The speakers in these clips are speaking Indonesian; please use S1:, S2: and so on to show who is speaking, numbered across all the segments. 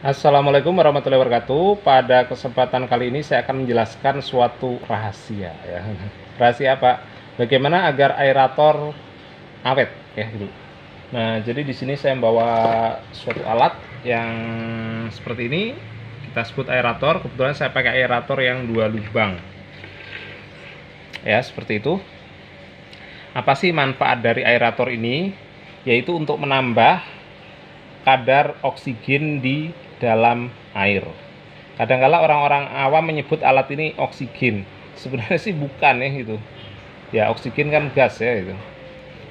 S1: Assalamualaikum warahmatullahi wabarakatuh. Pada kesempatan kali ini saya akan menjelaskan suatu rahasia ya. Rahasia apa? Bagaimana agar aerator awet ya gitu. Nah, jadi di sini saya membawa suatu alat yang seperti ini. Kita sebut aerator. Kebetulan saya pakai aerator yang 2 lubang. Ya, seperti itu. Apa sih manfaat dari aerator ini? Yaitu untuk menambah kadar oksigen di dalam air. Kadang-kala orang-orang awam menyebut alat ini oksigen. Sebenarnya sih bukan ya gitu. Ya, oksigen kan gas ya itu.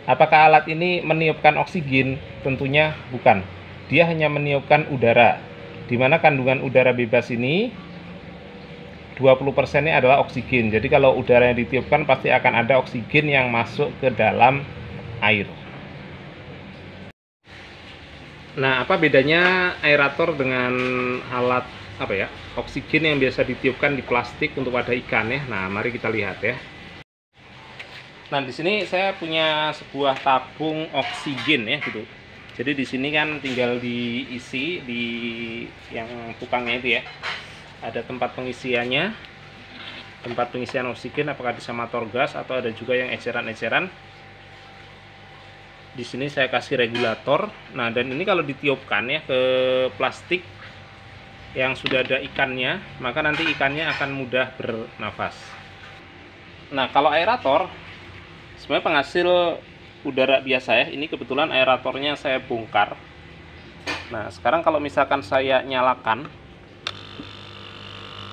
S1: Apakah alat ini meniupkan oksigen? Tentunya bukan. Dia hanya meniupkan udara. Di mana kandungan udara bebas ini 20%-nya adalah oksigen. Jadi kalau udara yang ditiupkan pasti akan ada oksigen yang masuk ke dalam air. Nah, apa bedanya aerator dengan alat oksigen yang biasa ditiupkan di plastik untuk wadah ikan ya? Nah, mari kita lihat ya. Nah, di sini saya punya sebuah tabung oksigen ya gitu. Jadi di sini kan tinggal diisi di yang tukangnya itu ya. Ada tempat pengisiannya. Tempat pengisian oksigen apakah di motor gas atau ada juga yang eceran-eceran. Di sini saya kasih regulator. Nah, dan ini kalau ditiupkan ya ke plastik yang sudah ada ikannya, maka nanti ikannya akan mudah bernafas. Nah, kalau aerator sebenarnya penghasil udara biasa ya. Ini kebetulan aeratornya saya bongkar. Nah, sekarang kalau misalkan saya nyalakan,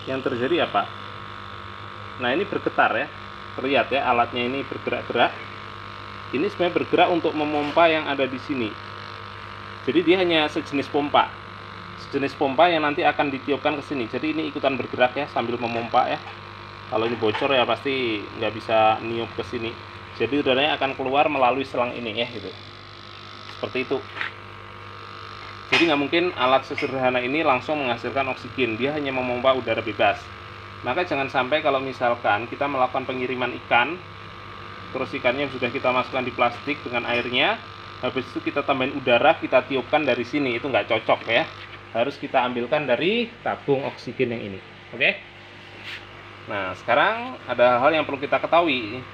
S1: yang terjadi apa? Nah, ini bergetar ya. Terlihat ya alatnya ini bergerak-gerak. Ini sebenarnya bergerak untuk memompa yang ada di sini. Jadi dia hanya sejenis pompa. Sejenis pompa yang nanti akan ditiupkan ke sini. Jadi ini ikutan bergerak ya sambil memompa ya. Kalau ini bocor ya pasti nggak bisa niup ke sini. Jadi udaranya akan keluar melalui selang ini ya gitu. Seperti itu. Jadi nggak mungkin alat sesederhana ini langsung menghasilkan oksigen. Dia hanya memompa udara bebas. Maka jangan sampai kalau misalkan kita melakukan pengiriman ikan, terus ikannya sudah kita masukkan di plastik dengan airnya, habis itu kita tambahin udara, kita tiupkan dari sini, itu nggak cocok ya. Harus kita ambilkan dari tabung oksigen yang ini. Oke? Nah, sekarang ada hal yang perlu kita ketahui.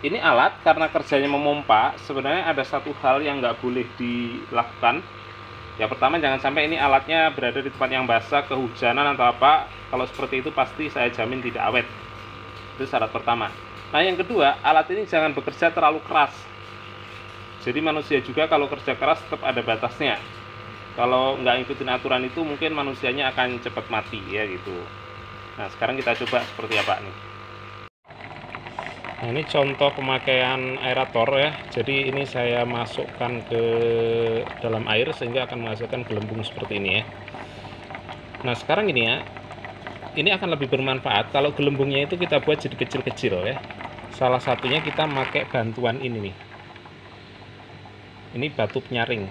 S1: Ini alat karena kerjanya memompa, sebenarnya ada satu hal yang nggak boleh dilakukan. Ya, pertama jangan sampai ini alatnya berada di tempat yang basah, kehujanan atau apa. Kalau seperti itu pasti saya jamin tidak awet. Itu syarat pertama. Nah, yang kedua, alat ini jangan bekerja terlalu keras. Jadi manusia juga kalau kerja keras tetap ada batasnya. Kalau nggak ngikutin aturan itu mungkin manusianya akan cepat mati ya gitu. Nah, sekarang kita coba seperti apa nih. Nah, ini contoh pemakaian aerator ya. Jadi ini saya masukkan ke dalam air sehingga akan menghasilkan gelembung seperti ini ya. Nah, sekarang ini ya. Ini akan lebih bermanfaat kalau gelembungnya itu kita buat jadi kecil-kecil ya. Salah satunya kita pakai bantuan ini nih. Ini batu penyaring.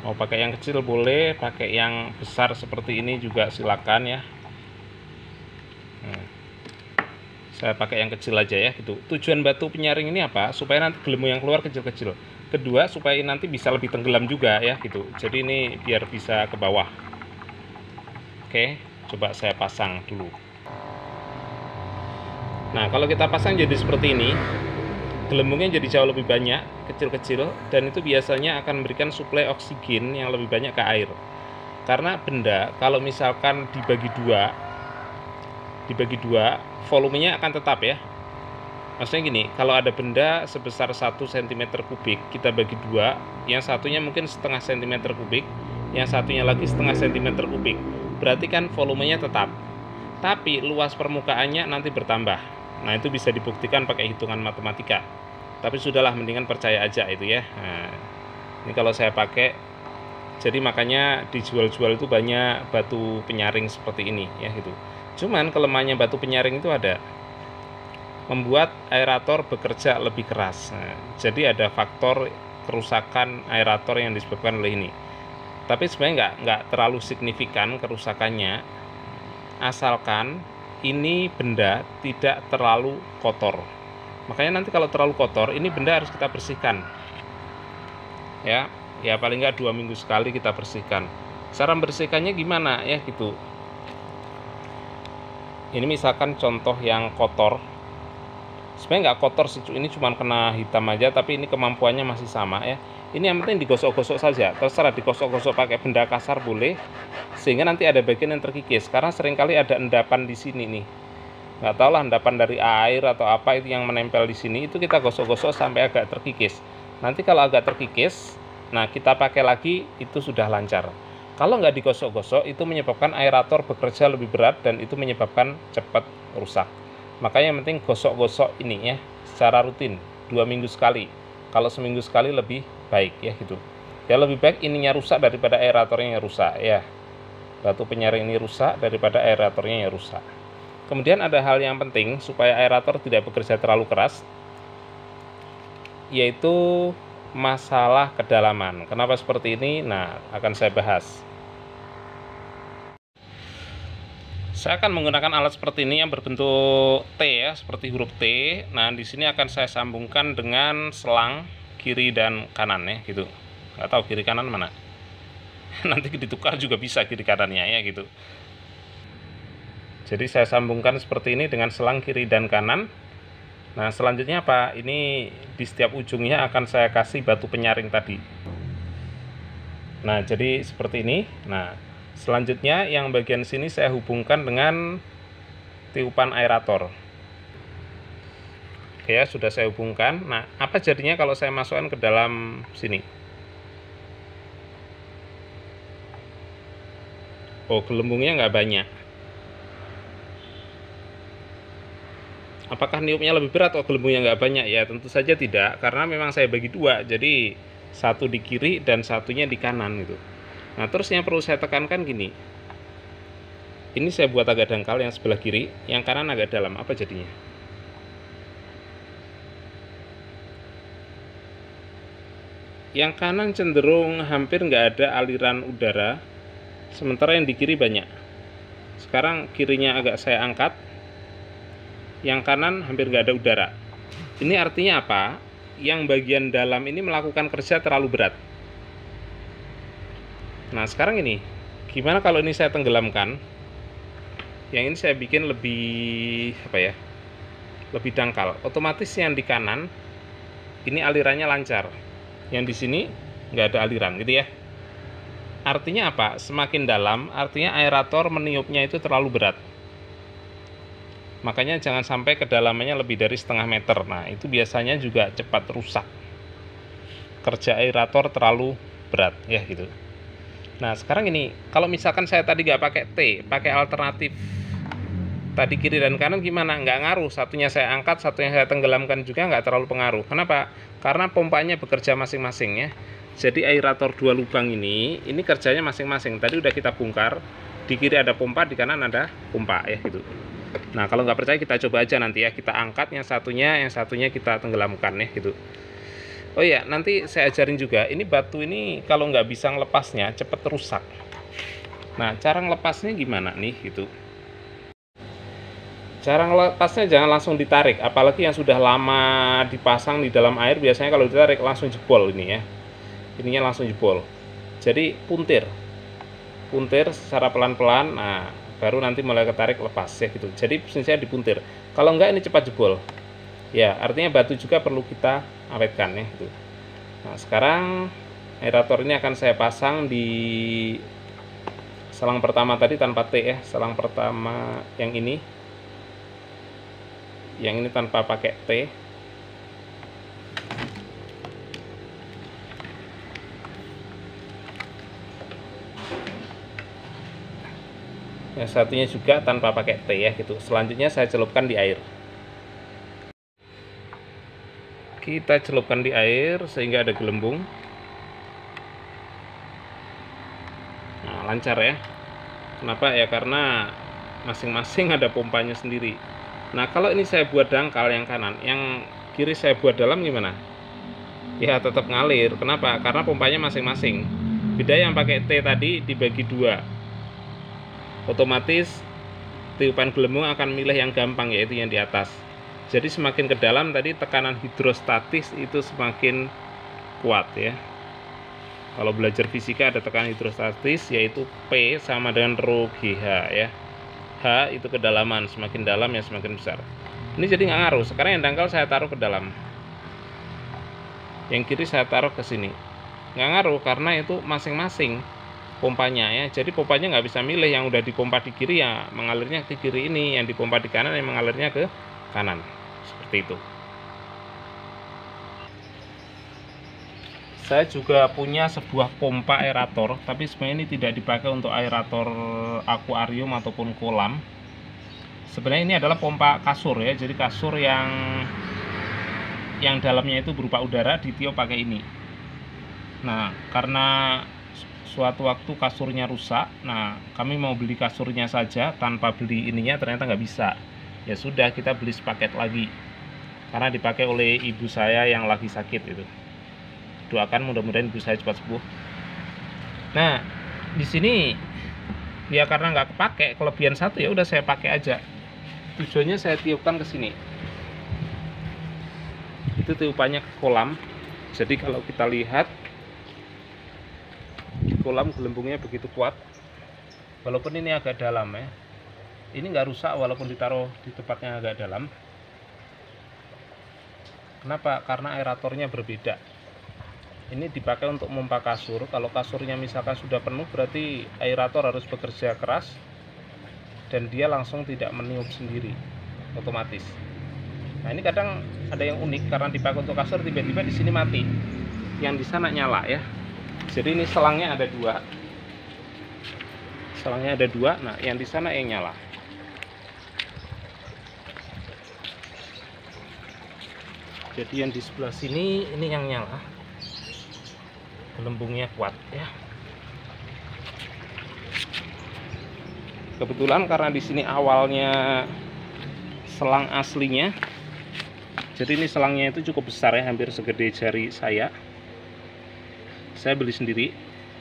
S1: Mau pakai yang kecil boleh, pakai yang besar seperti ini juga silakan ya. Nah, saya pakai yang kecil aja ya gitu. Tujuan batu penyaring ini apa? Supaya nanti gelembung yang keluar kecil-kecil. Kedua, supaya nanti bisa lebih tenggelam juga ya gitu. Jadi ini biar bisa ke bawah. Oke. Coba saya pasang dulu. Nah, kalau kita pasang jadi seperti ini, gelembungnya jadi jauh lebih banyak, kecil-kecil, dan itu biasanya akan memberikan suplai oksigen yang lebih banyak ke air. Karena benda kalau misalkan dibagi dua, volumenya akan tetap ya. Maksudnya gini, kalau ada benda sebesar 1 cm kubik, kita bagi dua, yang satunya mungkin setengah cm kubik, yang satunya lagi setengah cm kubik. Berarti kan volumenya tetap, tapi luas permukaannya nanti bertambah. Nah, itu bisa dibuktikan pakai hitungan matematika. Tapi sudahlah, mendingan percaya aja itu ya. Nah, ini kalau saya pakai, jadi makanya dijual-jual itu banyak batu penyaring seperti ini ya gitu. Cuman kelemahannya batu penyaring itu ada, membuat aerator bekerja lebih keras. Nah, jadi ada faktor kerusakan aerator yang disebabkan oleh ini. Tapi sebenarnya nggak terlalu signifikan kerusakannya, asalkan ini benda tidak terlalu kotor. Makanya nanti kalau terlalu kotor, ini benda harus kita bersihkan. Ya, ya paling nggak 2 minggu sekali kita bersihkan. Cara membersihkannya gimana ya gitu. Ini misalkan contoh yang kotor, sebenarnya nggak kotor sih, ini cuma kena hitam aja, tapi ini kemampuannya masih sama ya. Ini yang penting digosok-gosok saja, terserah digosok-gosok pakai benda kasar boleh, sehingga nanti ada bagian yang terkikis. Karena seringkali ada endapan di sini nih, nggak tahu lah endapan dari air atau apa itu yang menempel di sini, itu kita gosok-gosok sampai agak terkikis. Nanti kalau agak terkikis, nah kita pakai lagi, itu sudah lancar. Kalau nggak digosok-gosok, itu menyebabkan aerator bekerja lebih berat dan itu menyebabkan cepat rusak. Makanya yang penting gosok-gosok ini ya secara rutin 2 minggu sekali. Kalau seminggu sekali lebih baik ya gitu. Ya lebih baik ininya rusak daripada aeratornya yang rusak ya. Batu penyaring ini rusak daripada aeratornya yang rusak. Kemudian ada hal yang penting supaya aerator tidak bekerja terlalu keras, yaitu masalah kedalaman. Kenapa seperti ini? Nah, akan saya bahas. Saya akan menggunakan alat seperti ini yang berbentuk T ya, seperti huruf T. Nah, di sini akan saya sambungkan dengan selang kiri dan kanan ya, gitu. Nggak tahu kiri kanan mana. Nanti ditukar juga bisa kiri kanannya ya, gitu. Jadi saya sambungkan seperti ini dengan selang kiri dan kanan. Nah, selanjutnya apa? Ini di setiap ujungnya akan saya kasih batu penyaring tadi. Nah, jadi seperti ini. Nah, selanjutnya yang bagian sini saya hubungkan dengan tiupan aerator. Oke ya, sudah saya hubungkan. Nah, apa jadinya kalau saya masukkan ke dalam sini? Oh, gelembungnya nggak banyak. Apakah niupnya lebih berat atau gelembungnya nggak banyak? Ya tentu saja tidak, karena memang saya bagi dua. Jadi satu di kiri dan satunya di kanan gitu. Nah, terus yang perlu saya tekankan gini. Ini saya buat agak dangkal yang sebelah kiri, yang kanan agak dalam. Apa jadinya? Yang kanan cenderung hampir nggak ada aliran udara, sementara yang di kiri banyak. Sekarang kirinya agak saya angkat, yang kanan hampir nggak ada udara. Ini artinya apa? Yang bagian dalam ini melakukan kerja terlalu berat. Nah, sekarang ini, gimana kalau ini saya tenggelamkan? Yang ini saya bikin lebih, apa ya, lebih dangkal. Otomatis yang di kanan, ini alirannya lancar. Yang di sini, nggak ada aliran, gitu ya. Artinya apa? Semakin dalam, artinya aerator meniupnya itu terlalu berat. Makanya jangan sampai kedalamannya lebih dari setengah meter. Nah, itu biasanya juga cepat rusak. Kerja aerator terlalu berat, ya gitu. Nah, sekarang ini, kalau misalkan saya tadi nggak pakai T, pakai alternatif tadi kiri dan kanan gimana? Nggak ngaruh, satunya saya angkat, satunya saya tenggelamkan juga nggak terlalu pengaruh. Kenapa? Karena pompanya bekerja masing-masing ya. Jadi aerator dua lubang ini kerjanya masing-masing. Tadi udah kita bongkar, di kiri ada pompa, di kanan ada pompa ya gitu. Nah, kalau nggak percaya kita coba aja nanti ya, kita angkat yang satunya kita tenggelamkan ya gitu. Oh iya, nanti saya ajarin juga, ini batu ini kalau nggak bisa ngelepasnya, cepet rusak. Nah, cara ngelepasnya gimana nih, gitu. Cara ngelepasnya jangan langsung ditarik, apalagi yang sudah lama dipasang di dalam air, biasanya kalau ditarik langsung jebol ini ya. Ininya langsung jebol. Jadi puntir secara pelan-pelan, nah baru nanti mulai ketarik lepas ya gitu. Jadi fungsinya dipuntir. Kalau enggak ini cepat jebol. Ya, artinya batu juga perlu kita awetkan ya gitu. Nah, sekarang aerator ini akan saya pasang di selang pertama tadi tanpa T ya. Selang pertama yang ini. Yang ini tanpa pakai T. Yang satunya juga tanpa pakai T ya gitu. Selanjutnya saya celupkan di air. Kita celupkan di air sehingga ada gelembung. Nah, lancar ya. Kenapa ya? Karena masing-masing ada pompanya sendiri. Nah, kalau ini saya buat dangkal yang kanan, yang kiri saya buat dalam gimana? Ya tetap ngalir. Kenapa? Karena pompanya masing-masing. Beda yang pakai T tadi dibagi dua. Otomatis tiupan gelembung akan milih yang gampang, yaitu yang di atas. Jadi semakin ke dalam tadi tekanan hidrostatis itu semakin kuat ya. Kalau belajar fisika ada tekanan hidrostatis, yaitu P sama dengan rho GH ya. H itu kedalaman, semakin dalam ya semakin besar. Ini jadi nggak ngaruh. Sekarang yang dangkal saya taruh ke dalam, yang kiri saya taruh ke sini. Nggak ngaruh karena itu masing-masing pompanya ya. Jadi pompanya nggak bisa milih, yang udah dipompa di kiri ya mengalirnya ke kiri ini, yang dipompa di kanan yang mengalirnya ke kanan. Seperti itu. Saya juga punya sebuah pompa aerator, tapi sebenarnya ini tidak dipakai untuk aerator akuarium ataupun kolam. Sebenarnya ini adalah pompa kasur ya, jadi kasur yang dalamnya itu berupa udara ditiup pakai ini. Nah, karena suatu waktu kasurnya rusak, nah kami mau beli kasurnya saja tanpa beli ininya, ternyata nggak bisa. Ya sudah, kita beli sepaket lagi, karena dipakai oleh ibu saya yang lagi sakit itu. Doakan mudah-mudahan ibu saya cepat sembuh. Nah, di sini ya karena nggak kepake, kelebihan satu ya udah saya pakai aja. Tujuannya saya tiupkan ke sini. Itu tiupannya ke kolam. Jadi kalau kita lihat di kolam gelembungnya begitu kuat. Walaupun ini agak dalam ya. Ini nggak rusak walaupun ditaruh di tempatnya agak dalam. Kenapa? Karena aeratornya berbeda. Ini dipakai untuk memompa kasur. Kalau kasurnya misalkan sudah penuh, berarti aerator harus bekerja keras dan dia langsung tidak meniup sendiri otomatis. Nah, ini kadang ada yang unik, karena dipakai untuk kasur tiba-tiba di sini mati, yang di sana nyala ya. Jadi ini selangnya ada dua. Selangnya ada dua. Nah, yang di sana yang nyala. Jadi yang di sebelah sini ini yang nyala. Gelembungnya kuat ya. Kebetulan karena di sini awalnya selang aslinya, jadi ini selangnya itu cukup besar ya, hampir segede jari saya. Saya beli sendiri.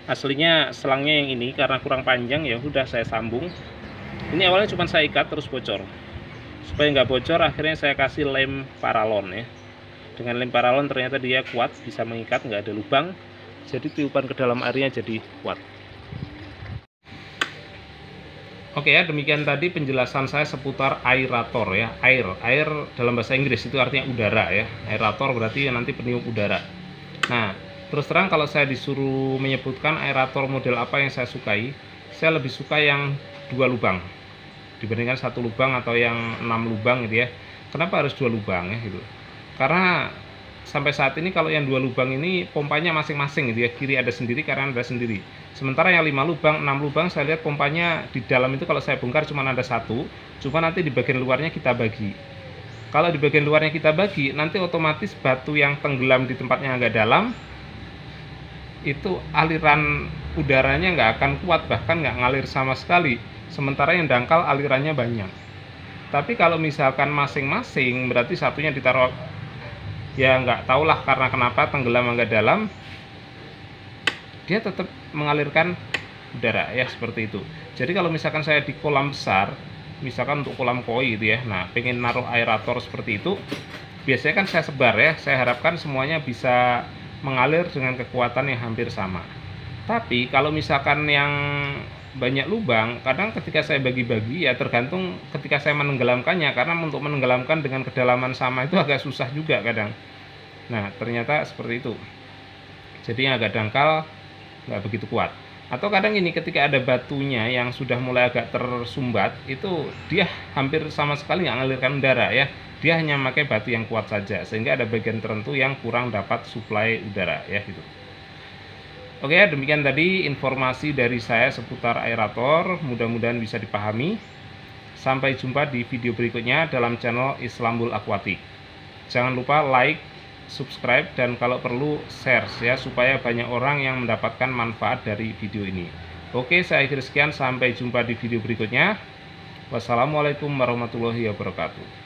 S1: Aslinya selangnya yang ini, karena kurang panjang ya udah saya sambung. Ini awalnya cuma saya ikat terus bocor. Supaya nggak bocor, akhirnya saya kasih lem paralon ya. Dengan lem paralon ternyata dia kuat, bisa mengikat, nggak ada lubang. Jadi tiupan ke dalam airnya jadi kuat. Oke ya, demikian tadi penjelasan saya seputar aerator ya. Air dalam bahasa Inggris itu artinya udara ya. Aerator berarti nanti peniup udara. Nah, terus terang kalau saya disuruh menyebutkan aerator model apa yang saya sukai, saya lebih suka yang 2 lubang dibandingkan 1 lubang atau yang 6 lubang gitu ya. Kenapa harus 2 lubang ya gitu? Karena sampai saat ini kalau yang 2 lubang ini pompanya masing-masing gitu ya, kiri ada sendiri, kanan ada sendiri. Sementara yang 5 lubang, 6 lubang saya lihat pompanya di dalam itu kalau saya bongkar cuma ada 1, cuma nanti di bagian luarnya kita bagi. Kalau di bagian luarnya kita bagi, nanti otomatis batu yang tenggelam di tempatnya agak dalam itu aliran udaranya nggak akan kuat, bahkan nggak ngalir sama sekali. Sementara yang dangkal alirannya banyak. Tapi kalau misalkan masing-masing, berarti satunya ditaruh ya nggak tahulah karena kenapa tenggelam agak dalam, dia tetap mengalirkan udara ya, seperti itu. Jadi kalau misalkan saya di kolam besar, misalkan untuk kolam koi gitu ya, nah pengen naruh aerator seperti itu, biasanya kan saya sebar ya, saya harapkan semuanya bisa mengalir dengan kekuatan yang hampir sama. Tapi kalau misalkan yang banyak lubang, kadang ketika saya bagi-bagi ya tergantung ketika saya menenggelamkannya, karena untuk menenggelamkan dengan kedalaman sama itu agak susah juga kadang. Nah ternyata seperti itu, jadi yang agak dangkal nggak begitu kuat. Atau kadang ini ketika ada batunya yang sudah mulai agak tersumbat, itu dia hampir sama sekali nggak mengalirkan udara ya, dia hanya memakai batu yang kuat saja, sehingga ada bagian tertentu yang kurang dapat suplai udara ya gitu. Oke ya, demikian tadi informasi dari saya seputar aerator, mudah-mudahan bisa dipahami. Sampai jumpa di video berikutnya dalam channel Islambul Aquatic. Jangan lupa like, subscribe, dan kalau perlu share ya, supaya banyak orang yang mendapatkan manfaat dari video ini. Oke, saya akhiri sekian, sampai jumpa di video berikutnya. Wassalamualaikum warahmatullahi wabarakatuh.